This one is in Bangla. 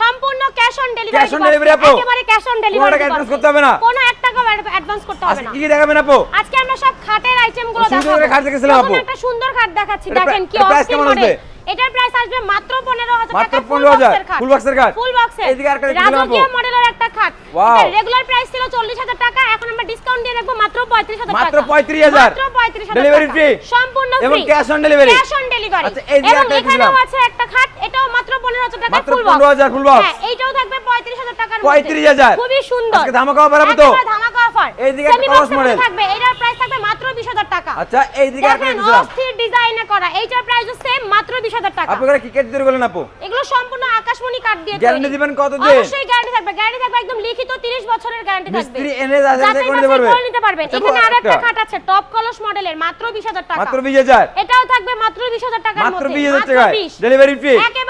সম্পূর্ণ cash on delivery. Cash on delivery আপু, একেবারে ক্যাশ অন ডেলিভারি, কোনো টাকা অ্যাডভান্স করতে হবে না, কোনো 1 টাকা অ্যাডভান্স করতে হবে না। আজকে কি দেখাবেন আপু? আজকে আমরা সব খাটের আইটেমগুলো দেখাবো। সুন্দর খাট দেখেছিলাম আপু, একটা সুন্দর খাট দেখাচ্ছি, দেখেন কি প্রাইস কেমন আসবে? এটার প্রাইস আসবে মাত্র 15000 টাকা। মাত্র 15000 ফুল বক্সের খাট, ফুল বক্সের। এইদিকে আরেকটা দেখেছিলাম আপু, রাজকীয় মডেলের একটা খাট। ওয়াও, এটা রেগুলার প্রাইস ছিল 40000 টাকা, এখন আমরা ডিসকাউন্ট দিয়ে রাখবো মাত্র 35000 টাকা। মাত্র 35000, মাত্র 35000 ডেলিভারি ফ্রি, সম্পূর্ণ ফ্রি এবং cash on delivery. Cash on delivery. আচ্ছা এইদিকে এবং একটা এখানেও দেখলাম আছে একটা খাট, এটাও মাত্র 15000 টাকা মাত্র ফুল বক্স। 15000 full box. হ্যাঁ, এইটাও থাকবে 35000 টাকার মধ্যে। 35000, খুবই সুন্দর। আজকে ধামাকা অফার হবে তো? একেবারে ধামাকা অফার। এইদিকে একটা ক্রস মডেল থাকবে, এটার প্রাইস থাকবে মাত্র 20000 টাকা। আচ্ছা এইদিকে একটা দেখেন দেখলাম অস্থির ডিজাইনে করা, এইটার প্রাইসও সেম মাত্র 20000 টাকা। আপনারা কি কেটে তৈরি করলেন আপু? এগুলো সম্পূর্ণ আকাশমণি কাঠ দিয়ে তৈরি। গ্যারান্টি দিবেন কত দিন? অবশ্যই গ্যারান্টি থাকবে, গ্যারান্টি থাকবে একদম লিখিত 30 বছরের গ্যারান্টি থাকবে। মিস্ত্রি এনে যাচাই করে নিতে পারবে, করে নিতে পারবেন। এখানে আরেকটা খাট আছে টপ কলস মডেলের, মাত্র 20000 টাকা। মাত্র 20000, এটাও থাকবে মাত্র 20000 টাকার মধ্যে। মাত্র 20000 টাকায়, ডেলিভারি ফ্রি। একেবারে